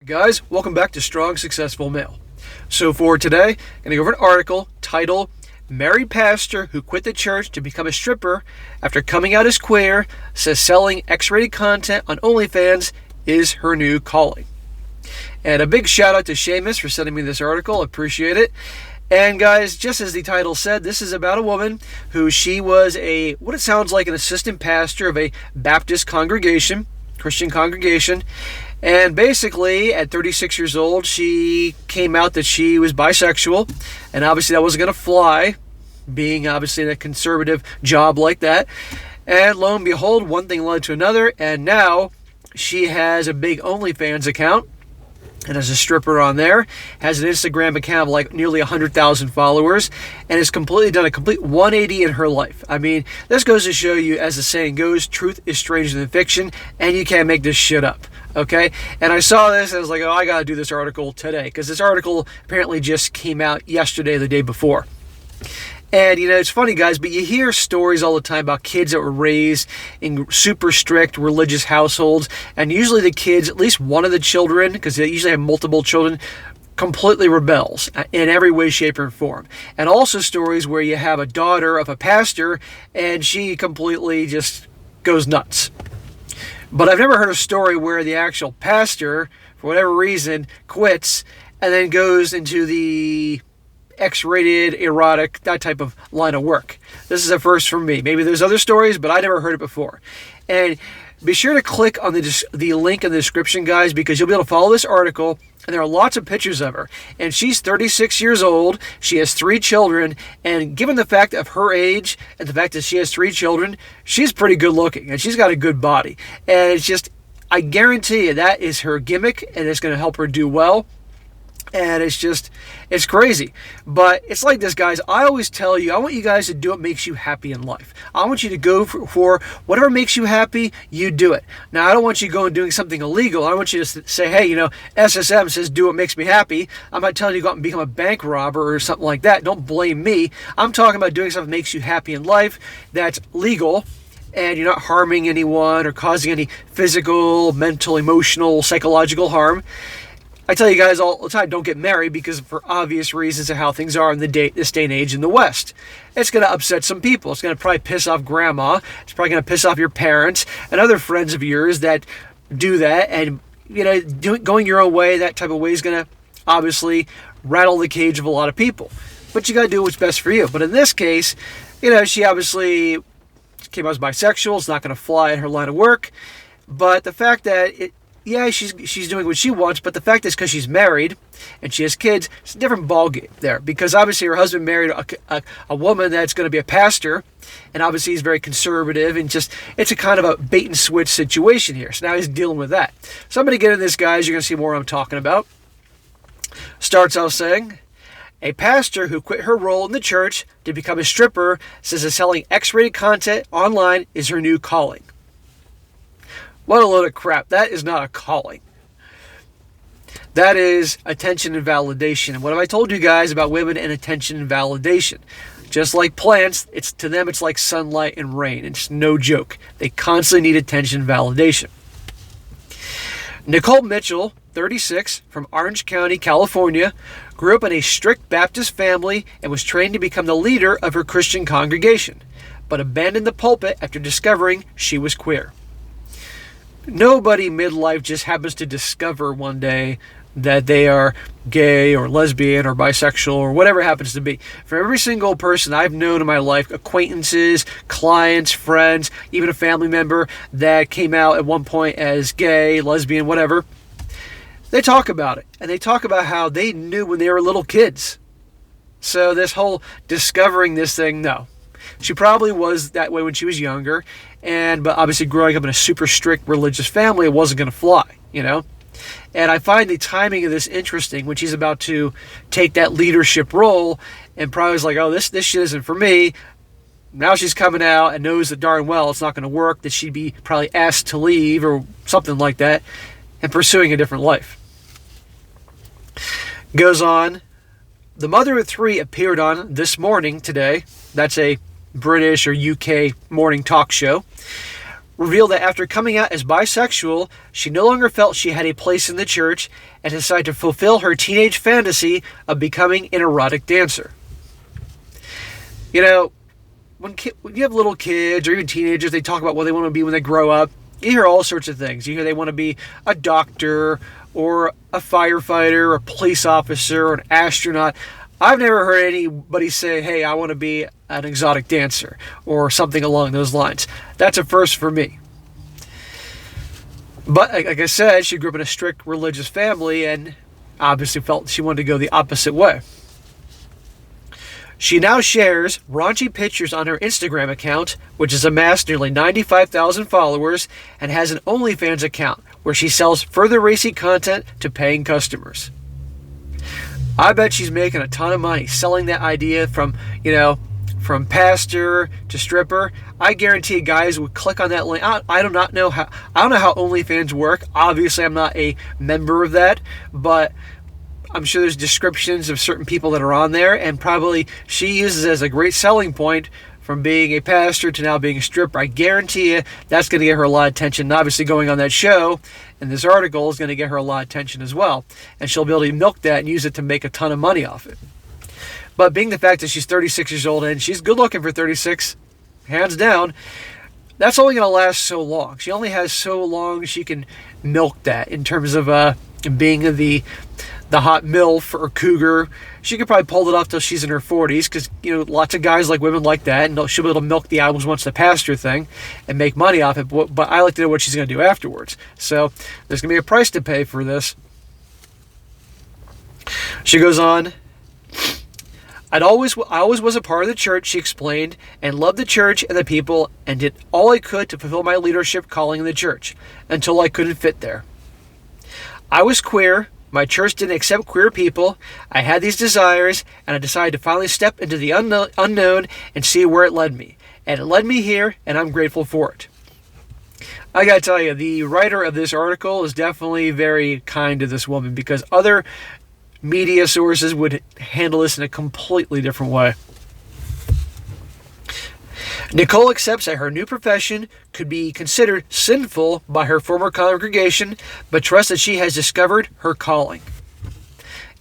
Guys, welcome back to Strong Successful Male. So for today, I'm going to go over an article titled Married Pastor Who Quit the Church to Become a Stripper After Coming Out as Queer Says Selling X-Rated Content on OnlyFans is Her New Calling. And a big shout out to Seamus for sending me this article. I appreciate it. And guys, just as the title said, this is about a woman who she was what it sounds like an assistant pastor of a Baptist congregation, Christian congregation. And basically, at 36 years old, she came out that she was bisexual. And obviously that wasn't going to fly, being obviously in a conservative job like that. And lo and behold, one thing led to another. And now she has a big OnlyFans account. And as a stripper on there, has an Instagram account of like nearly 100,000 followers, and has completely done a complete 180 in her life. I mean, this goes to show you, as the saying goes, truth is stranger than fiction, and you can't make this shit up, okay? And I saw this, and I was like, oh, I gotta do this article today, because this article apparently just came out yesterday or the day before. And, you know, it's funny, guys, but you hear stories all the time about kids that were raised in super strict religious households. And usually the kids, at least one of the children, because they usually have multiple children, completely rebels in every way, shape, or form. And also stories where you have a daughter of a pastor and she completely just goes nuts. But I've never heard a story where the actual pastor, for whatever reason, quits and then goes into the X-rated, erotic, that type of line of work. This is a first for me. Maybe there's other stories, but I never heard it before. And be sure to click on the link in the description, guys, because you'll be able to follow this article, and there are lots of pictures of her. And she's 36 years old. She has 3 children, and given the fact of her age and the fact that she has 3 children, she's pretty good looking, and she's got a good body. And it's just, I guarantee you that is her gimmick, and it's going to help her do well. And it's crazy. But it's like this, guys. I always tell you, I want you guys to do what makes you happy in life. I want you to go for whatever makes you happy, you do it. Now, I don't want you going doing something illegal. I want you to say, hey, you know, SSM says do what makes me happy. I'm not telling you to go out and become a bank robber or something like that. Don't blame me. I'm talking about doing something that makes you happy in life that's legal, and you're not harming anyone or causing any physical, mental, emotional, psychological harm. I tell you guys all the time, don't get married because for obvious reasons of how things are in this day and age in the West. It's going to upset some people. It's going to probably piss off grandma. It's probably going to piss off your parents and other friends of yours that do that. And, you know, going your own way, that type of way is going to obviously rattle the cage of a lot of people. But you got to do what's best for you. But in this case, you know, she obviously came out as bisexual. It's not going to fly in her line of work. But the fact that she's doing what she wants, but the fact is because she's married and she has kids, it's a different ballgame there. Because obviously her husband married a woman that's going to be a pastor, and obviously he's very conservative, and just it's a kind of a bait and switch situation here. So now he's dealing with that. So I'm going to get into this, guys. You're going to see more what I'm talking about. Starts out saying, a pastor who quit her role in the church to become a stripper says that selling X-rated content online is her new calling. What a load of crap. That is not a calling. That is attention and validation. And what have I told you guys about women and attention and validation? Just like plants, to them it's like sunlight and rain. It's no joke. They constantly need attention and validation. Nicole Mitchell, 36, from Orange County, California, grew up in a strict Baptist family and was trained to become the leader of her Christian congregation, but abandoned the pulpit after discovering she was queer. Nobody midlife just happens to discover one day that they are gay or lesbian or bisexual or whatever it happens to be. For every single person I've known in my life, acquaintances, clients, friends, even a family member that came out at one point as gay, lesbian, whatever, they talk about it. And they talk about how they knew when they were little kids. So this whole discovering this thing, no. She probably was that way when she was younger, but obviously growing up in a super strict religious family, it wasn't going to fly, you know? And I find the timing of this interesting when she's about to take that leadership role and probably was like, oh, this shit isn't for me. Now she's coming out and knows that darn well it's not going to work, that she'd be probably asked to leave or something like that and pursuing a different life. Goes on, the mother of 3 appeared on This Morning today. That's a British or UK morning talk show, revealed that after coming out as bisexual, she no longer felt she had a place in the church and decided to fulfill her teenage fantasy of becoming an erotic dancer. You know, when you have little kids or even teenagers, they talk about what they want to be when they grow up. You hear all sorts of things. You hear they want to be a doctor or a firefighter or a police officer or an astronaut. I've never heard anybody say, hey, I want to be an exotic dancer or something along those lines. That's a first for me. But like I said, she grew up in a strict religious family and obviously felt she wanted to go the opposite way. She now shares raunchy pictures on her Instagram account, which has amassed nearly 95,000 followers, and has an OnlyFans account where she sells further racy content to paying customers. I bet she's making a ton of money selling that idea from pastor to stripper. I guarantee guys would click on that link. I do not know how. I don't know how OnlyFans work. Obviously, I'm not a member of that, but I'm sure there's descriptions of certain people that are on there, and probably she uses it as a great selling point from being a pastor to now being a stripper. I guarantee you that's going to get her a lot of attention. And obviously going on that show and this article is going to get her a lot of attention as well. And she'll be able to milk that and use it to make a ton of money off it. But being the fact that she's 36 years old and she's good looking for 36, hands down, that's only going to last so long. She only has so long she can milk that in terms of being the hot MILF or cougar. She could probably pull it off till she's in her 40s because, lots of guys like women like that, and she'll be able to milk the albums once the pastor thing and make money off it. But I like to know what she's going to do afterwards. So there's going to be a price to pay for this. She goes on, I always was a part of the church, she explained, and loved the church and the people and did all I could to fulfill my leadership calling in the church until I couldn't fit there. I was queer. My church didn't accept queer people. I had these desires, and I decided to finally step into the unknown and see where it led me. And it led me here, and I'm grateful for it. I gotta tell you, the writer of this article is definitely very kind to this woman because other media sources would handle this in a completely different way. Nicole accepts that her new profession could be considered sinful by her former congregation, but trusts that she has discovered her calling.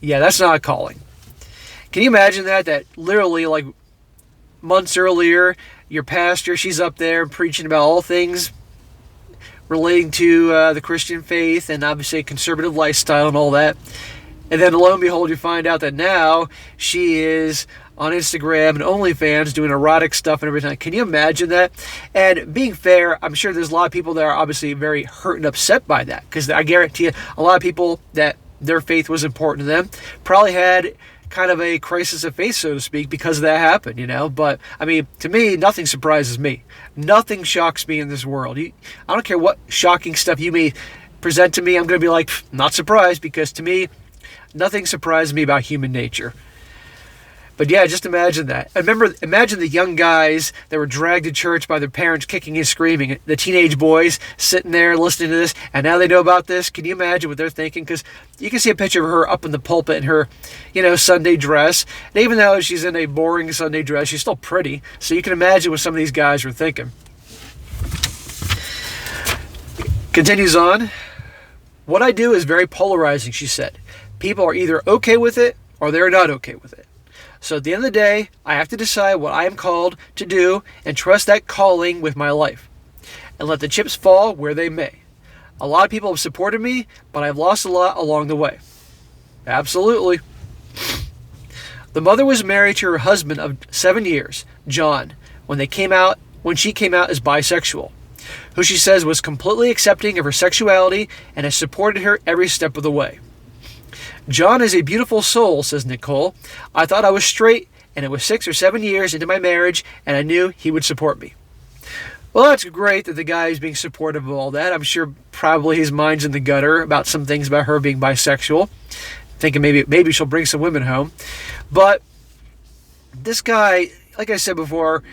Yeah, that's not a calling. Can you imagine that? That literally, like months earlier, your pastor, she's up there preaching about all things relating to the Christian faith and obviously a conservative lifestyle and all that. And then lo and behold, you find out that now she is on Instagram and OnlyFans doing erotic stuff and everything. Can you imagine that? And being fair, I'm sure there's a lot of people that are obviously very hurt and upset by that because I guarantee you a lot of people that their faith was important to them probably had kind of a crisis of faith, so to speak, because that happened, But, I mean, to me, nothing surprises me. Nothing shocks me in this world. I don't care what shocking stuff you may present to me. I'm going to be like, not surprised, because to me, nothing surprises me about human nature. But yeah, just imagine that. Imagine the young guys that were dragged to church by their parents kicking and screaming. The teenage boys sitting there listening to this, and now they know about this. Can you imagine what they're thinking? Because you can see a picture of her up in the pulpit in her, Sunday dress. And even though she's in a boring Sunday dress, she's still pretty. So you can imagine what some of these guys were thinking. Continues on. What I do is very polarizing, she said. People are either okay with it or they're not okay with it. So at the end of the day, I have to decide what I am called to do and trust that calling with my life. And let the chips fall where they may. A lot of people have supported me, but I've lost a lot along the way. Absolutely. The mother was married to her husband of 7 years, John, when she came out as bisexual, who she says was completely accepting of her sexuality and has supported her every step of the way. John is a beautiful soul, says Nicole. I thought I was straight, and it was 6 or 7 years into my marriage, and I knew he would support me. Well, that's great that the guy is being supportive of all that. I'm sure probably his mind's in the gutter about some things about her being bisexual, thinking maybe she'll bring some women home. But this guy, like I said before,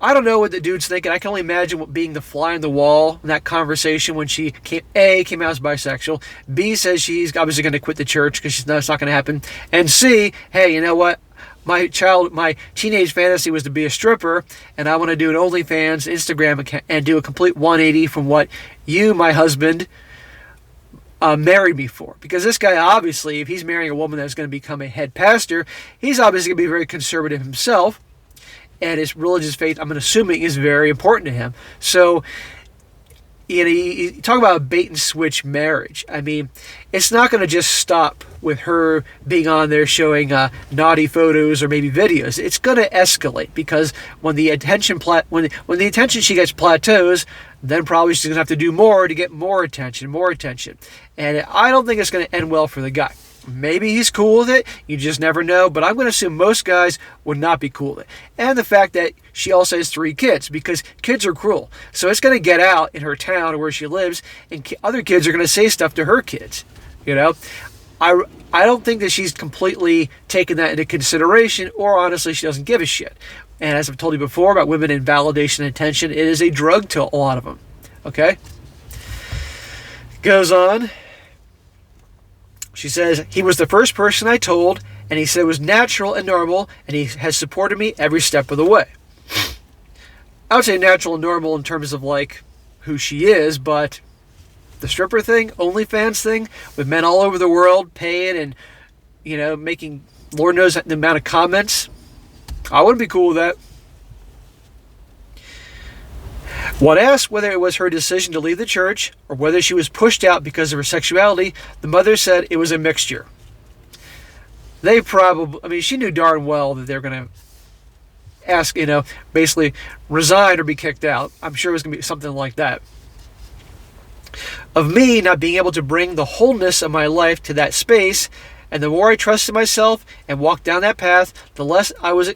I don't know what the dude's thinking. I can only imagine what being the fly on the wall in that conversation when she came out as bisexual. B, says she's obviously going to quit the church because that's not going to happen. And C, hey, you know what? my teenage fantasy was to be a stripper, and I want to do an OnlyFans Instagram account and do a complete 180 from what you, my husband, married me for. Because this guy, obviously, if he's marrying a woman that's going to become a head pastor, he's obviously going to be very conservative himself, and his religious faith, I'm assuming, is very important to him. So, you talk about a bait and switch marriage. I mean, it's not going to just stop with her being on there showing naughty photos or maybe videos. It's going to escalate, because when the attention when the attention she gets plateaus, then probably she's going to have to do more to get more attention. And I don't think it's going to end well for the guy. Maybe he's cool with it. You just never know. But I'm going to assume most guys would not be cool with it. And the fact that she also has 3 kids, because kids are cruel. So it's going to get out in her town or where she lives, and other kids are going to say stuff to her kids. You know, I don't think that she's completely taken that into consideration, or honestly, she doesn't give a shit. And as I've told you before about women and validation and attention, it is a drug to a lot of them. Okay? Goes on. She says, he was the first person I told, and he said it was natural and normal, and he has supported me every step of the way. I would say natural and normal in terms of like who she is, but the stripper thing, OnlyFans thing, with men all over the world paying and, you know, making Lord knows the amount of comments, I wouldn't be cool with that. When asked whether it was her decision to leave the church or whether she was pushed out because of her sexuality, the mother said it was a mixture. She knew darn well that they were going to ask, basically resign or be kicked out. I'm sure it was going to be something like that. Of me not being able to bring the wholeness of my life to that space, and the more I trusted myself and walked down that path, the less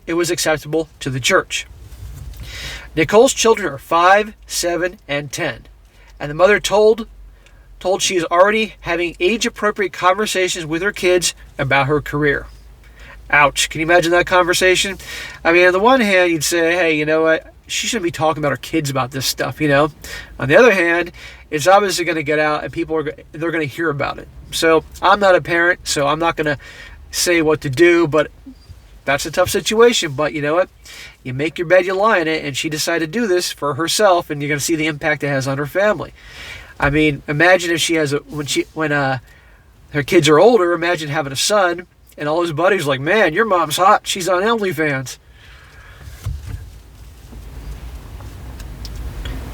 it was acceptable to the church. Nicole's children are 5, 7, and 10. And the mother told she is already having age-appropriate conversations with her kids about her career. Ouch. Can you imagine that conversation? I mean, on the one hand, you'd say, hey, you know what? She shouldn't be talking about her kids about this stuff, you know? On the other hand, it's obviously going to get out, and they're going to hear about it. So I'm not a parent, so I'm not going to say what to do, but that's a tough situation. But you know what? You make your bed, you lie in it, and she decided to do this for herself, and you're going to see the impact it has on her family. I mean, imagine if she has when her kids are older, imagine having a son, and all his buddies are like, man, your mom's hot. She's on OnlyFans.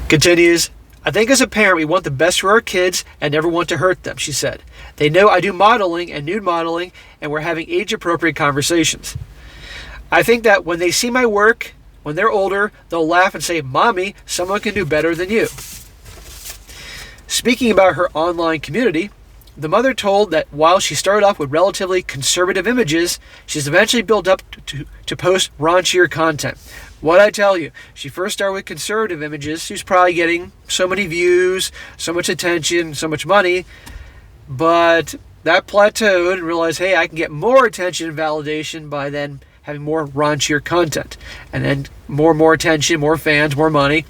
Continues, I think as a parent, we want the best for our kids and never want to hurt them, she said. They know I do modeling and nude modeling, and we're having age-appropriate conversations. I think that when they see my work, when they're older, they'll laugh and say, Mommy, someone can do better than you. Speaking about her online community, the mother told that while she started off with relatively conservative images, she's eventually built up to post raunchier content. What'd I tell you? She first started with conservative images. She was probably getting so many views, so much attention, so much money. But that plateaued and realized, hey, I can get more attention and validation by then having more raunchier content. And then more attention, more fans, more money.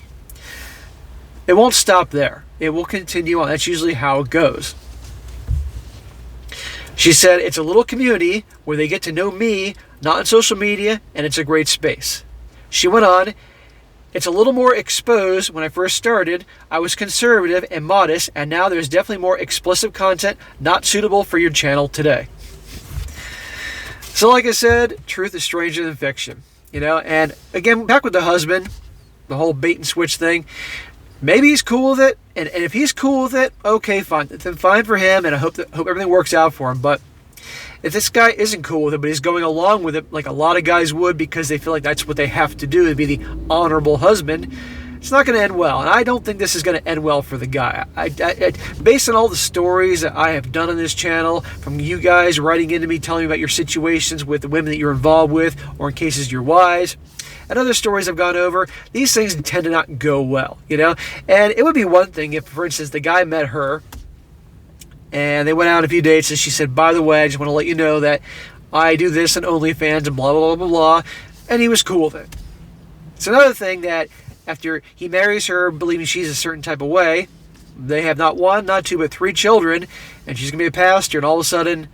It won't stop there. It will continue on. That's usually how it goes. She said, it's a little community where they get to know me, not on social media, and it's a great space. She went on, it's a little more exposed. When I first started, I was conservative and modest, and now there's definitely more explicit content not suitable for your channel today. So like I said, truth is stranger than fiction. And again, back with the husband, the whole bait and switch thing, maybe he's cool with it, and if he's cool with it, okay, fine. Then fine for him, and I hope everything works out for him. But if this guy isn't cool with it, but he's going along with it like a lot of guys would because they feel like that's what they have to do to be the honorable husband, it's not going to end well. And I don't think this is going to end well for the guy. Based on all the stories that I have done on this channel, from you guys writing into me, telling me about your situations with the women that you're involved with, or in cases your wives, and other stories I've gone over, these things tend to not go well, And it would be one thing if, for instance, the guy met her, and they went out on a few dates, and she said, by the way, I just want to let you know that I do this on OnlyFans and blah, blah, blah, blah, blah. And he was cool with it. It's another thing that after he marries her, believing she's a certain type of way, they have not one, not two, but 3 children, and she's going to be a pastor, and all of a sudden,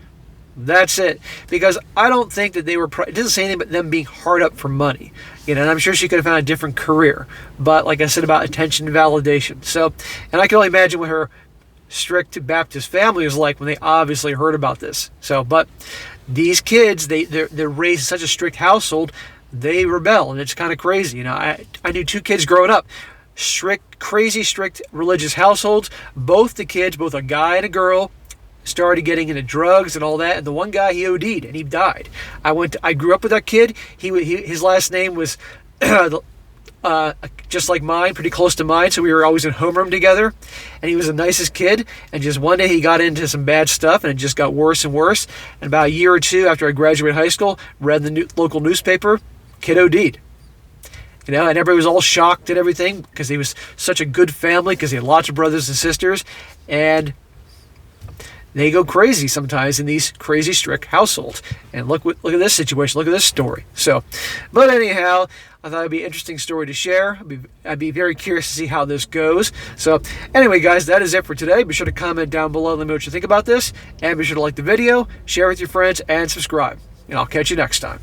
That's it. Because I don't think that they were, it doesn't say anything about them being hard up for money. And I'm sure she could have found a different career. But like I said about attention and validation. So, and I can only imagine what her strict Baptist family was like when they obviously heard about this. So, but these kids, they're raised in such a strict household, they rebel, and it's kind of crazy. I knew 2 kids growing up, crazy strict religious households. Both the kids, both a guy and a girl, started getting into drugs and all that. And the one guy, he OD'd and he died. I grew up with that kid. His last name was just like mine, pretty close to mine, so we were always in homeroom together. And he was the nicest kid, and just one day he got into some bad stuff, and it just got worse and worse. And about a year or 2 after I graduated high school, read the local newspaper, kid OD'd. And everybody was all shocked and everything because he was such a good family, because he had lots of brothers and sisters, and they go crazy sometimes in these crazy strict households. And look at this situation. Look at this story. So, but anyhow, I thought it'd be an interesting story to share. I'd be very curious to see how this goes. So anyway, guys, that is it for today. Be sure to comment down below. Let me know what you think about this. And be sure to like the video, share with your friends, and subscribe. And I'll catch you next time.